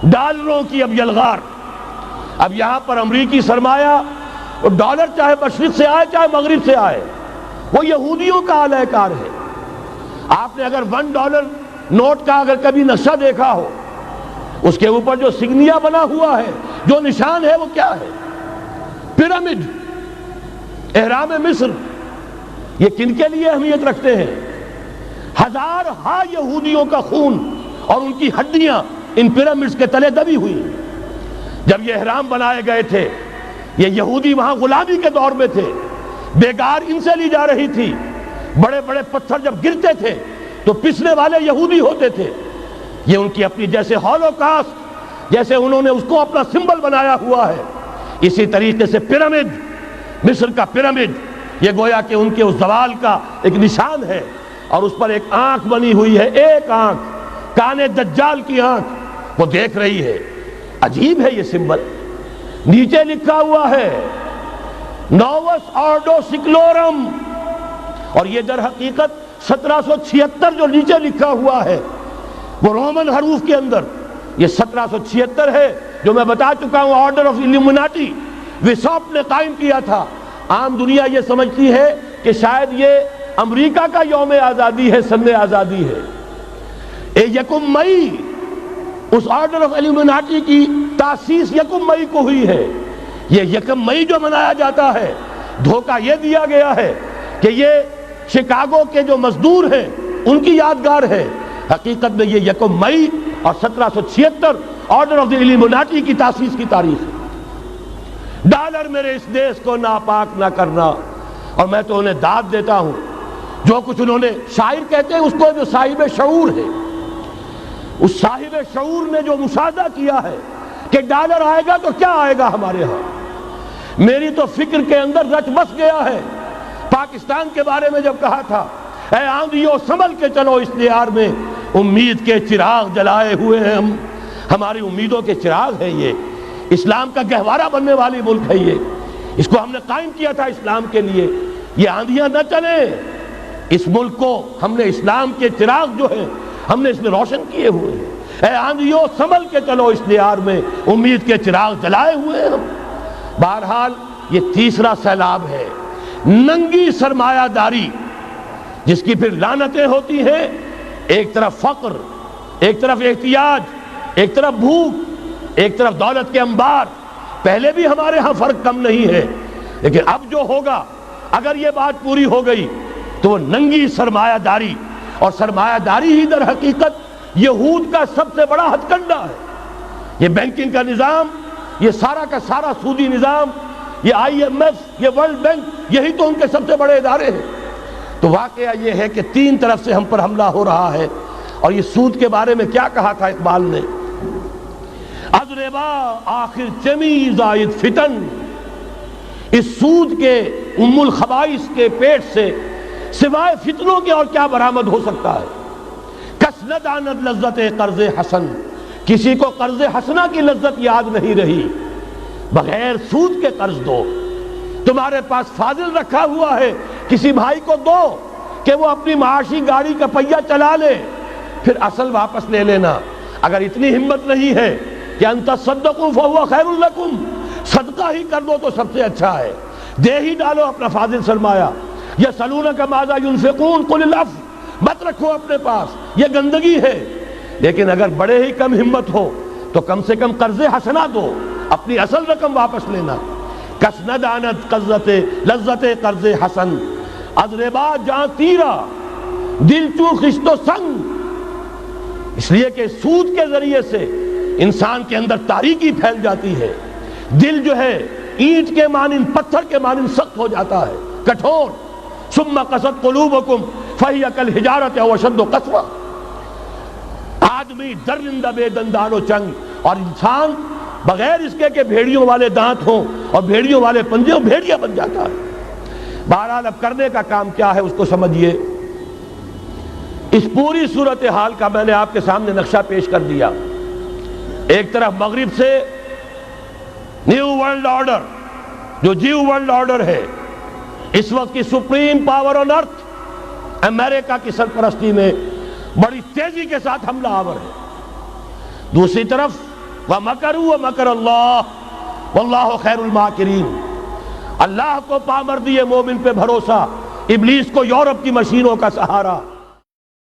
ڈالروں کی اب یلغار. اب یہاں پر امریکی سرمایہ اور ڈالر چاہے مشرق سے آئے چاہے مغرب سے آئے وہ یہودیوں کا اعلی کار ہے. آپ نے اگر $1 نوٹ کا اگر کبھی نقشہ دیکھا ہو، اس کے اوپر جو سگنیا بنا ہوا ہے، جو نشان ہے، وہ کیا ہے؟ پیرامڈ، احرام مصر. یہ کن کے لیے اہمیت رکھتے ہیں؟ ہزارہا یہودیوں کا خون اور ان کی ہڈیاں ان پیرامڈز کے تلے دبی ہوئی. جب یہ احرام بنائے گئے تھے، یہ یہودی وہاں غلامی کے دور میں تھے، بیگار ان سے لی جا رہی تھی. بڑے بڑے پتھر جب گرتے تھے تو پسنے والے یہودی ہوتے تھے. یہ ان کی اپنی جیسے ہولوکاسٹ، جیسے انہوں نے اس کو اپنا سمبل بنایا ہوا ہے، اسی طریقے سے پیرامڈ، مصر کا پیرامڈ، یہ گویا کہ ان کے اس زوال کا ایک نشان ہے. اور اس پر ایک آنکھ بنی ہوئی ہے، ایک آنکھ، کان دجال کی آنکھ، وہ دیکھ رہی ہے. عجیب ہے یہ سمبل. نیچے لکھا ہوا ہے نووس آرڈو سکلورم، اور یہ در حقیقت 1776 جو نیچے لکھا ہوا ہے وہ رومن حروف کے اندر یہ 1776 ہے، جو میں بتا چکا ہوں آرڈر آف الومناٹی وساپ نے قائم کیا تھا. عام دنیا یہ سمجھتی ہے کہ شاید یہ امریکہ کا یوم آزادی ہے، سن آزادی ہے. 1 مئی اس آرڈر آف الومناٹی کی تاسیس 1 مئی کو ہوئی ہے. یہ 1 مئی جو منایا جاتا ہے، دھوکہ یہ دیا گیا ہے کہ یہ شکاگو کے جو مزدور ہیں ان کی یادگار ہے. حقیقت میں یہ 1 مئی اور 1776 آرڈر آف دی الومناٹی کی تاسیس کی تاریخ ہے. ڈالر میرے اس دیش کو ناپاک نہ کرنا. اور میں تو انہیں داد دیتا ہوں، جو کچھ انہوں نے، شاعر کہتے ہیں اس کو جو صاحب شعور ہے، اس صاحب شعور نے جو مشاہدہ کیا ہے کہ ڈالر آئے گا تو کیا آئے گا ہمارے ہاں. میری تو فکر کے اندر رچ بس گیا ہے. پاکستان کے بارے میں جب کہا تھا اے آندھیو سنبھل کے چلو اس دیار میں، امید کے چراغ جلائے ہوئے ہیں ہم. ہماری امیدوں کے چراغ ہے یہ. اسلام کا گہوارہ بننے والی ملک ہے یہ. اس کو ہم نے قائم کیا تھا اسلام کے لیے. یہ آندھیاں نہ چلیں. اس ملک کو ہم نے اسلام کے چراغ جو ہیں ہم نے اس میں روشن کیے ہوئے ہیں. اے آندھیو سنبھل کے چلو اس دیار میں، امید کے چراغ جلائے ہوئے ہیں ہم. بہرحال یہ تیسرا سیلاب ہے، ننگی سرمایہ داری، جس کی پھر لعنتیں ہوتی ہیں. ایک طرف فقر، ایک طرف احتیاج، ایک طرف بھوک، ایک طرف دولت کے انبار. پہلے بھی ہمارے ہاں فرق کم نہیں ہے، لیکن اب جو ہوگا، اگر یہ بات پوری ہو گئی تو وہ ننگی سرمایہ داری. اور سرمایہ داری ہی در حقیقت یہود کا سب سے بڑا ہتھ کنڈا ہے. یہ بینکنگ کا نظام، یہ سارا کا سارا سودی نظام، یہ IMF، یہ ورلڈ بینک، یہی تو ان کے سب سے بڑے ادارے ہیں. تو واقعہ یہ ہے کہ 3 طرف سے ہم پر حملہ ہو رہا ہے. اور یہ سود کے بارے میں کیا کہا تھا اقبال نے؟ از ربا آخر چمی زائد فتن، اس سود کے ام الخبائث کے پیٹ سے سوائے فتنوں کے اور کیا برآمد ہو سکتا ہے؟ کس نہ داند لذت قرض حسن، کسی کو قرض حسنہ کی لذت یاد نہیں رہی. بغیر سود کے قرض دو. تمہارے پاس فاضل رکھا ہوا ہے، کسی بھائی کو دو کہ وہ اپنی معاشی گاڑی کا پہیہ چلا لے، پھر اصل واپس لے لینا. اگر اتنی ہمت نہیں ہے کہ ان تصدقوا فهو خیر لکم، صدقہ ہی کر دو تو سب سے اچھا ہے. دے ہی ڈالو اپنا فاضل سرمایہ. یسألونک ماذا ينفقون قل العفو، مت رکھو اپنے پاس، یہ گندگی ہے. لیکن اگر بڑے ہی کم ہمت ہو تو کم سے کم قرض حسنہ دو، اپنی اصل رقم واپس لینا. کس نہ دانت لذت قرض حسن، از ربا جاں تیرا دل چو خشت و سنگ. اس لیے کہ سود کے ذریعے سے انسان کے اندر تاریکی پھیل جاتی ہے. دل جو ہے اینٹ کے مانند، پتھر کے مانند سخت ہو جاتا ہے، کٹھور. ثم قست قلوبکم فہی کالحجارۃ او اشد قسوہ. آدمی درندہ بے دندان و چنگ، اور انسان بغیر اس کے کہ بھیڑیوں والے دانت ہوں اور بھیڑیوں والے پنجے ہوں، بھیڑیا بن جاتا ہے. بہرحال اب کرنے کا کام کیا ہے اس کو سمجھیے. اس پوری صورتحال کا میں نے آپ کے سامنے نقشہ پیش کر دیا. ایک طرف مغرب سے نیو ورلڈ آرڈر، جو جیو ورلڈ آرڈر ہے، اس وقت کی سپریم پاور آن ارتھ، امریکہ کی سرپرستی میں بڑی تیزی کے ساتھ حملہ آور ہے. دوسری طرف وَمَكَرُوا وَمَكَرَ اللَّهُ وَاللَّهُ خَيْرُ الْمَاكِرِينَ۔ اللہ کو پامردی مومن پہ بھروسہ، ابلیس کو یورپ کی مشینوں کا سہارا۔